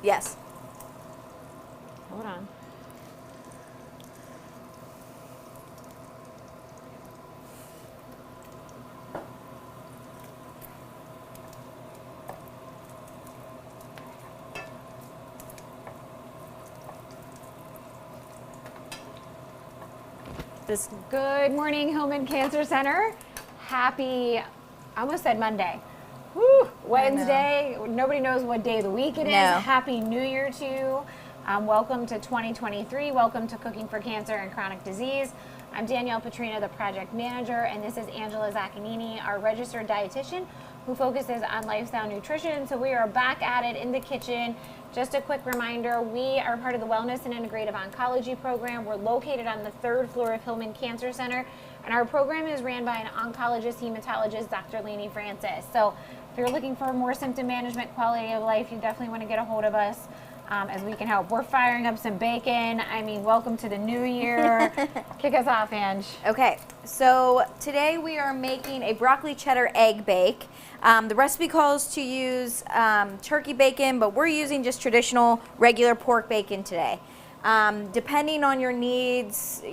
Yes. Hold on. Good morning, Hillman Cancer Center. Happy, I almost said Monday. Woo, Wednesday. Nobody knows what day of the week it is. Happy New Year to you. Welcome to 2023. Welcome to Cooking for Cancer and Chronic Disease. I'm Danielle Petrina, the project manager, and this is Angela Zaccanini, our registered dietitian who focuses on lifestyle nutrition. So we are back at it in the kitchen. Just a quick reminder, we are part of the Wellness and Integrative Oncology program. We're located on the 3rd floor of Hillman Cancer Center, and our program is ran by an oncologist, hematologist, Dr. Lainey Francis. So if you're looking for more symptom management, quality of life, you definitely want to get a hold of us as we can help. We're firing up some bacon. I mean, welcome to the new year. Kick us off, Ange. Okay, so today we are making a broccoli cheddar egg bake. The recipe calls to use turkey bacon, but we're using just traditional regular pork bacon today. Depending on your needs,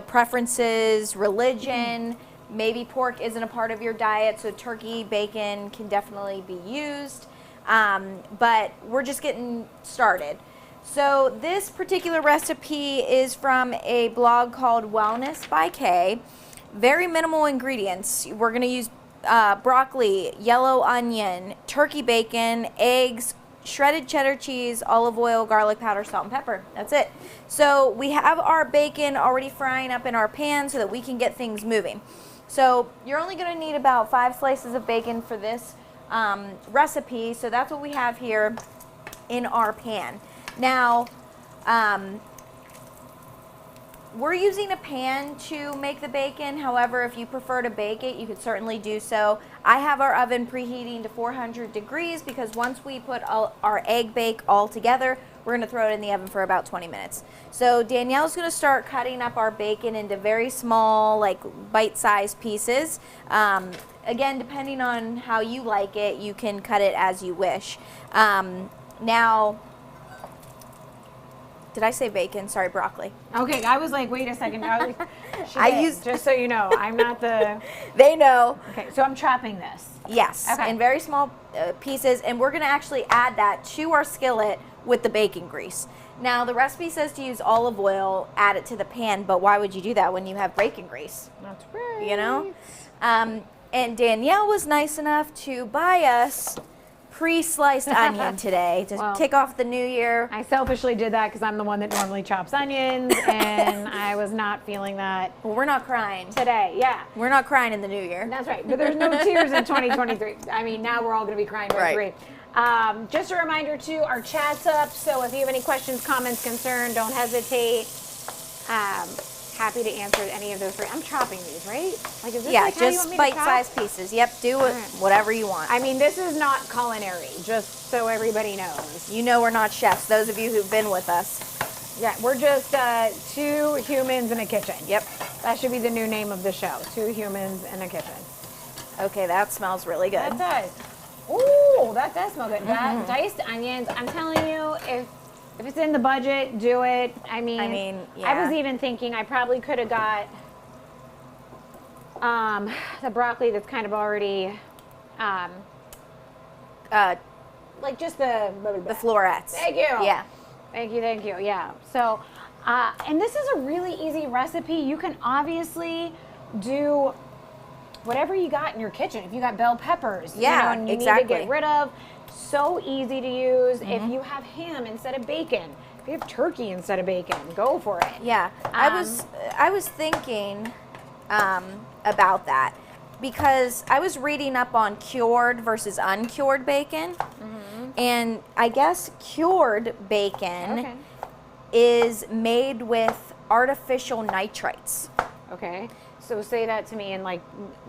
preferences, religion, maybe pork isn't a part of your diet, so turkey bacon can definitely be used. But we're just getting started. So this particular recipe is from a blog called Wellness by Kay. Very minimal ingredients. We're going to use broccoli, yellow onion, turkey bacon, eggs, shredded cheddar cheese, olive oil, garlic powder, salt, and pepper. That's it. So we have our bacon already frying up in our pan so that we can get things moving. So you're only going to need about 5 slices of bacon for this recipe. So that's what we have here in our pan. Now, we're using a pan to make the bacon. However, if you prefer to bake it, you could certainly do so. I have our oven preheating to 400 degrees because once we put our egg bake all together, we're going to throw it in the oven for about 20 minutes. So Danielle's going to start cutting up our bacon into very small, like bite-sized pieces. Again, depending on how you like it, you can cut it as you wish. Now, did I say bacon? Sorry, broccoli. Okay, I was like, wait a second. Just so you know, I'm not the... They know. Okay, so I'm chopping this. Yes, in very small pieces, and we're going to actually add that to our skillet with the bacon grease. Now, the recipe says to use olive oil, add it to the pan, but why would you do that when you have bacon grease? That's right. And Danielle was nice enough to buy us pre-sliced onion today to kick off the new year. I selfishly did that because I'm the one that normally chops onions, and I was not feeling that. Well, we're not crying today. Yeah, we're not crying in the new year. That's right. But there's no tears in 2023. I mean, now we're all going to be crying by 3. Just a reminder too, our chat's up. So if you have any questions, comments, concerns, don't hesitate. Happy to answer any of those. I'm chopping these, right? Like, is this like how you want me to chop? Just bite-sized pieces. Yep, do it whatever you want. I mean, this is not culinary, just so everybody knows. You know we're not chefs, those of you who've been with us. Yeah, we're just 2 humans in a kitchen. Yep. That should be the new name of the show, 2 humans in a kitchen. Okay, that smells really good. That does. Ooh, that does smell good. That diced onions, I'm telling you, if it's in the budget, do it. I mean, yeah. I was even thinking I probably could have got the broccoli that's kind of already, like just the florets. Thank you. Yeah. Thank you. Yeah. So, and this is a really easy recipe. You can obviously do whatever you got in your kitchen. If you got bell peppers, and you need to get rid of. So easy to use. If you have ham instead of bacon, if you have turkey instead of bacon, go for it. Yeah, I was thinking about that because I was reading up on cured versus uncured bacon, and I guess cured bacon is made with artificial nitrites. Okay, so say that to me in like.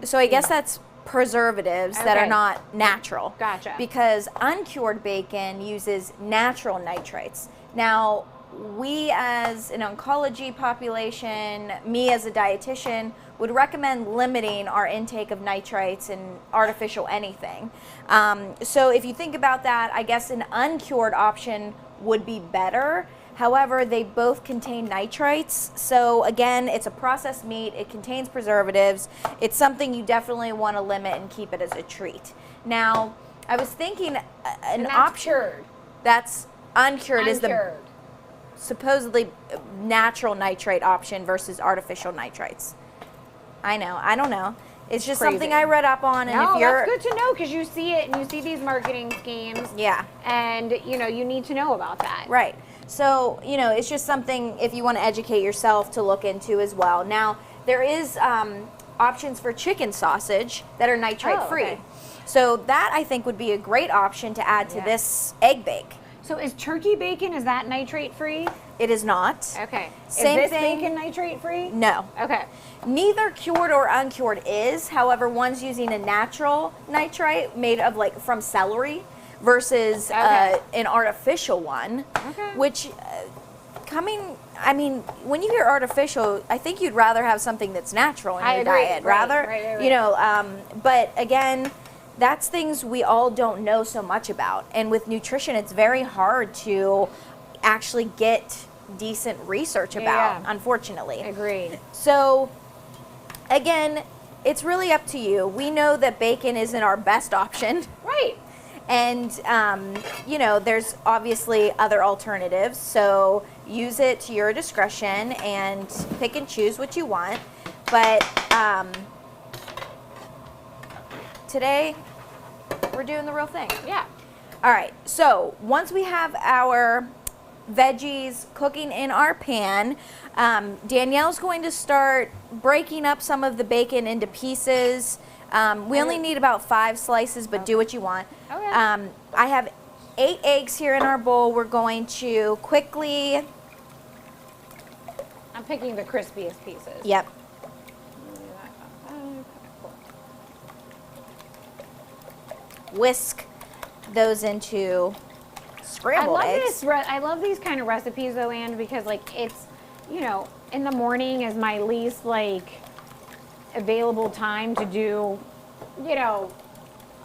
So I guess that's preservatives that are not natural. Gotcha. Because uncured bacon uses natural nitrates. Now, we as an oncology population, me as a dietitian, would recommend limiting our intake of nitrites and artificial anything. So if you think about that, I guess an uncured option would be better. However, they both contain nitrites. So again, it's a processed meat. It contains preservatives. It's something you definitely want to limit and keep it as a treat. Now, I was thinking an option cured. that's uncured is the Uncured. supposedly natural nitrate option versus artificial nitrites. I know, I don't know. It's just Crazy. something I read up on, and No, if you're that's good to know because you see it and you see these marketing schemes. yeah, And you need to know about that. right. So it's just something if you want to educate yourself to look into as well. Now there is options for chicken sausage that are nitrate free. Okay. So that I think would be a great option to add to Yeah. this egg bake. So is turkey bacon, is that nitrate free? It is not. Okay. Same is this thing. bacon nitrate free? No. Okay. Neither cured or uncured is. However, one's using a natural nitrite made of from celery versus Okay. an artificial one, Okay. which when you hear artificial, I think you'd rather have something that's natural in I your agree. diet, Right, rather, right. but again, that's things we all don't know so much about. And with nutrition, it's very hard to actually get decent research about, Yeah. unfortunately. Agreed. So, again, it's really up to you. We know that bacon isn't our best option. Right. And, there's obviously other alternatives. So, use it to your discretion and pick and choose what you want. But today, we're doing the real thing. Yeah. All right, so once we have our veggies cooking in our pan, Danielle's going to start breaking up some of the bacon into pieces. We only need about 5 slices, but do what you want. Okay. I have 8 eggs here in our bowl. We're going to quickly, I'm picking the crispiest pieces. yep, whisk those into scrambled eggs. I love these kind of recipes though, Anne, because it's, in the morning is my least available time to do,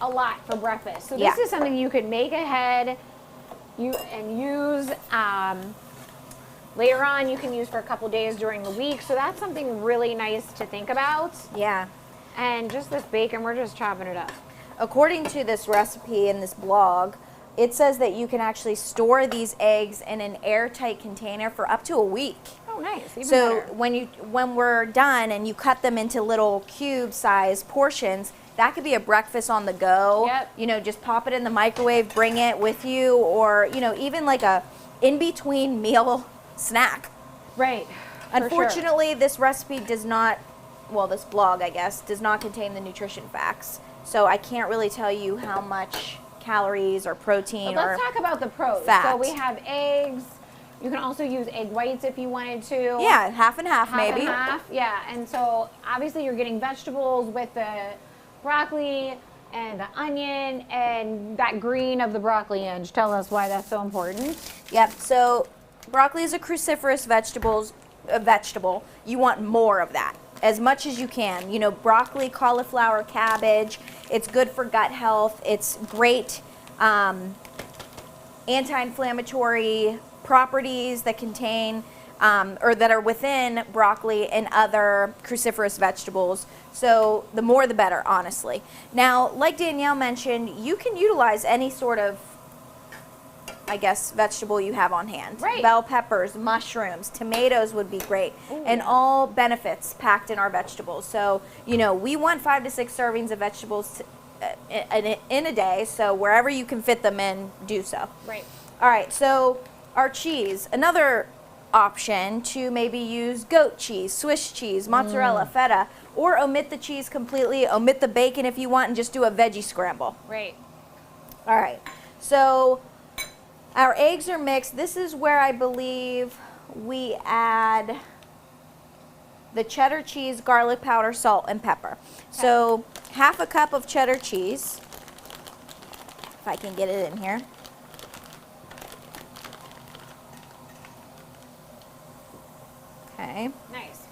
a lot for breakfast. So this Yeah. is something you could make ahead, and use later on. You can use for a couple days during the week. So that's something really nice to think about. Yeah. And just this bacon, we're just chopping it up. According to this recipe in this blog, it says that you can actually store these eggs in an airtight container for up to a week. Oh, nice. Even So better. when we're done and you cut them into little cube-sized portions, that could be a breakfast on the go. Yep. Just pop it in the microwave, bring it with you, or even like a in-between meal snack. Right. For sure. Unfortunately, this recipe does not, this blog, I guess, does not contain the nutrition facts. So I can't really tell you how much calories or protein But or let's talk about the pros. fat. So we have eggs. You can also use egg whites if you wanted to. yeah, half and half, Half maybe. and half. Yeah. And so obviously you're getting vegetables with the broccoli and the onion and that green of the broccoli. And tell us why that's so important. Yep. So broccoli is a cruciferous vegetable. You want more of that, as much as you can. Broccoli, cauliflower, cabbage. It's good for gut health. It's great anti-inflammatory properties that contain or that are within broccoli and other cruciferous vegetables. So the more the better, honestly. Now, like Danielle mentioned, you can utilize any sort of, I guess, vegetable you have on hand. Right. Bell peppers, mushrooms, tomatoes would be great. Ooh, and yeah. all benefits packed in our vegetables. So, we want 5 to 6 servings of vegetables in a day. So wherever you can fit them in, do so. Right. All right, so our cheese, another option to maybe use goat cheese, Swiss cheese, mozzarella, feta, or omit the cheese completely, omit the bacon if you want, and just do a veggie scramble. Right. All right, so our eggs are mixed. This is where I believe we add the cheddar cheese, garlic powder, salt, and pepper. So half a cup of cheddar cheese, if I can get it in here. Okay. Nice.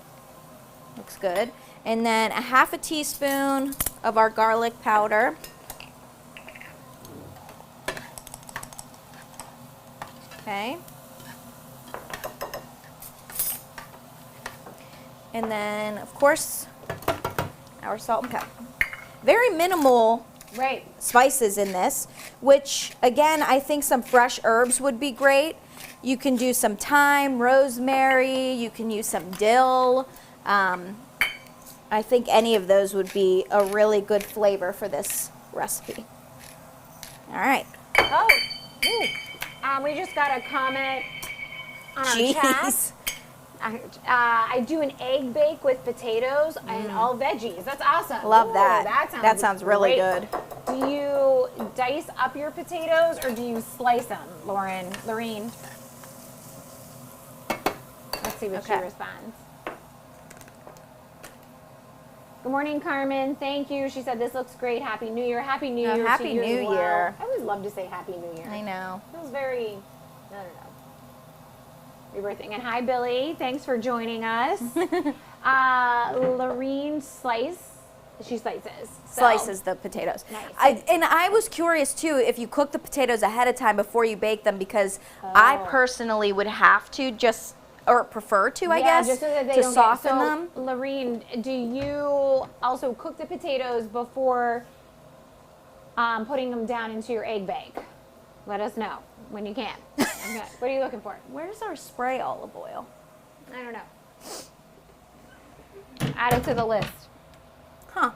Looks good. And then a half a teaspoon of our garlic powder. Okay. And then, of course, our salt and pepper. Very minimal Right. spices in this, which, again, I think some fresh herbs would be great. You can do some thyme, rosemary, you can use some dill. I think any of those would be a really good flavor for this recipe. All right. Oh, ooh. We just got a comment on our chat. Jeez. I do an egg bake with potatoes and all veggies. That's awesome. Love Ooh, that. That sounds really great. good. Do you dice up your potatoes or do you slice them, Lorene? Let's see what she Okay. responds. Good morning, Carmen. Thank you. She said, this looks great. Happy New Year. Happy New Year Happy to you New as well. Year. I always love to say Happy New Year. I know. Feels very, I don't know. Rebirthing. And hi, Billy. Thanks for joining us. Lorene she slices. Slices the potatoes. Nice. I was curious too if you cook the potatoes ahead of time before you bake them, because I personally would have to or prefer to, I guess, just so that they to don't soften them. Lorene, do you also cook the potatoes before putting them down into your egg bake? Let us know when you can. Okay. What are you looking for? Where's our spray olive oil? I don't know. Add it to the list. Huh.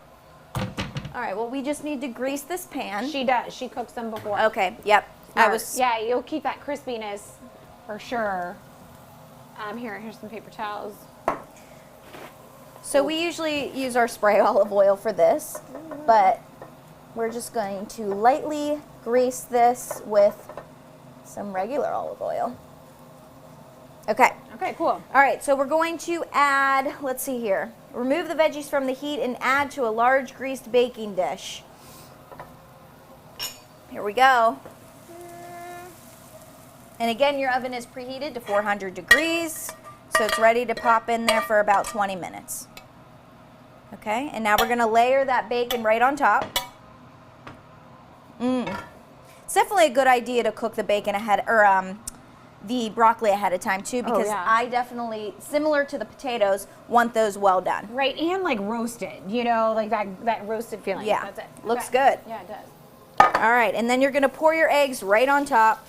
All right, well, we just need to grease this pan. She does. She cooks them before. Okay, yep. Yeah, you'll keep that crispiness for sure. Here's some paper towels. So we usually use our spray olive oil for this, but we're just going to lightly grease this with some regular olive oil. Okay. Okay, cool. All right, so we're going to add, let's see here, remove the veggies from the heat and add to a large greased baking dish. Here we go. And again, your oven is preheated to 400 degrees, so it's ready to pop in there for about 20 minutes. Okay, and now we're gonna layer that bacon right on top. It's definitely a good idea to cook the bacon ahead, or the broccoli ahead of time too, because I definitely, similar to the potatoes, want those well done. Right, and like roasted, like that roasted feeling. Yeah, That's it. looks good. Yeah, it does. All right, and then you're gonna pour your eggs right on top.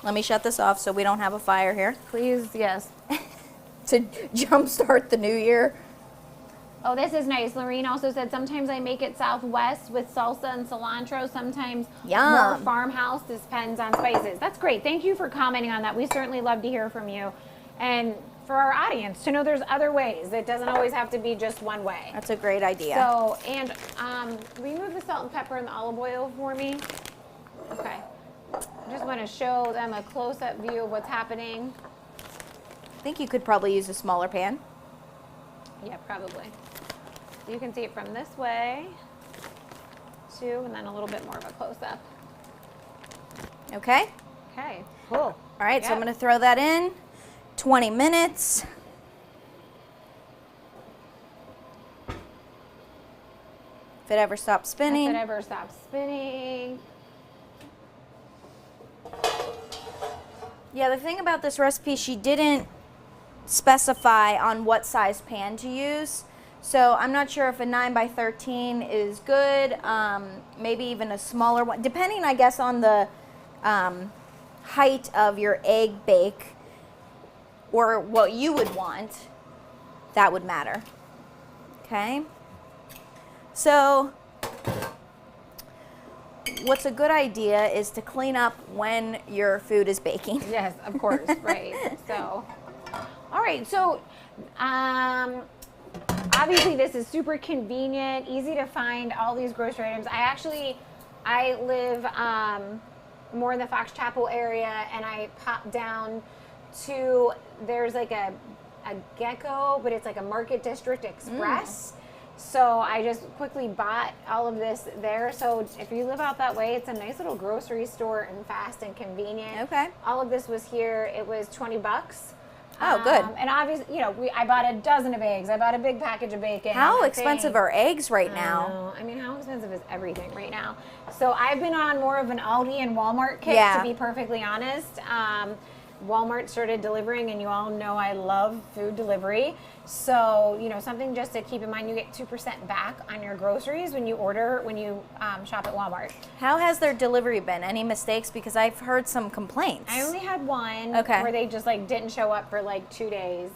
Let me shut this off so we don't have a fire here. Please, yes. To jumpstart the new year. Oh, this is nice. Lorene also said, sometimes I make it Southwest with salsa and cilantro. Sometimes more farmhouse. This depends on spices. That's great. Thank you for commenting on that. We certainly love to hear from you. And for our audience to know there's other ways. It doesn't always have to be just one way. That's a great idea. So, and remove the salt and pepper and the olive oil for me. Okay. I just want to show them a close-up view of what's happening. I think you could probably use a smaller pan. Yeah, probably. You can see it from this way, too, and then a little bit more of a close-up. Okay? Okay, cool. All right, so I'm going to throw that in. 20 minutes. If it ever stops spinning. If it ever stops spinning. Yeah, the thing about this recipe, she didn't specify on what size pan to use. So I'm not sure if a 9 by 13 is good, maybe even a smaller one, depending, I guess, on the height of your egg bake or what you would want, that would matter. Okay? So what's a good idea is to clean up when your food is baking. Yes, of course, right. So, all right, so obviously this is super convenient, easy to find all these grocery items. I live more in the Fox Chapel area, and I pop down to, there's like a Gecko, but it's like a Market District Express. So I just quickly bought all of this there. So if you live out that way, it's a nice little grocery store and fast and convenient. Okay. All of this was here. It was $20 Oh, good. And obviously, I bought a dozen of eggs. I bought a big package of bacon. How expensive are eggs right now? I mean, how expensive is everything right now? So I've been on more of an Aldi and Walmart kick, to be perfectly honest. Walmart started delivering, and you all know I love food delivery. So, something just to keep in mind, you get 2% back on your groceries when you shop at Walmart. How has their delivery been? Any mistakes? Because I've heard some complaints. I only had one where they just didn't show up for 2 days.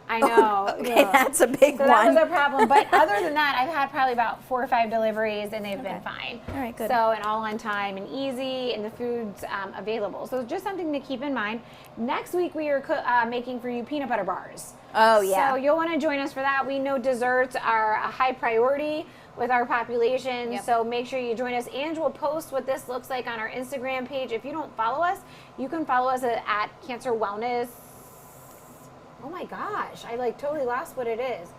I know. Oh, okay, that's a big one. That was a problem. But other than that, I've had probably about 4 or 5 deliveries, and they've been fine. All right, good. So, and all on time and easy, and the food's available. So, just something to keep in mind. Next week, we are making for you peanut butter bars. Oh, yeah. So, you'll want to join us for that. We know desserts are a high priority with our population. Yep. So, make sure you join us. Ange will post what this looks like on our Instagram page. If you don't follow us, you can follow us at Cancer Wellness. Oh my gosh, I totally lost what it is.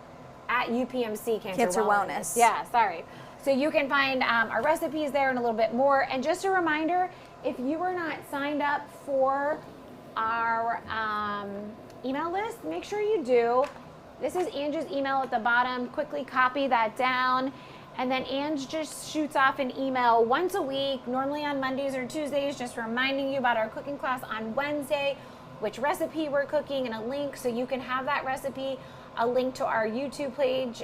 At UPMC Cancer Wellness. Yeah, sorry. So you can find our recipes there and a little bit more. And just a reminder, if you are not signed up for our email list, make sure you do. This is Ange's email at the bottom. Quickly copy that down. And then Ange just shoots off an email once a week, normally on Mondays or Tuesdays, just reminding you about our cooking class on Wednesday, which recipe we're cooking, and a link so you can have that recipe, a link to our YouTube page.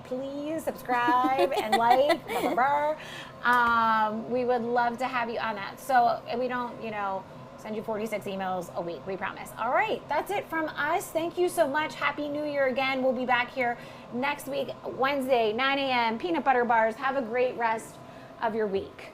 Please subscribe and like. We would love to have you on that. So we don't, send you 46 emails a week, we promise. All right, that's it from us. Thank you so much. Happy New Year again. We'll be back here next week, Wednesday, 9 a.m., peanut butter bars. Have a great rest of your week.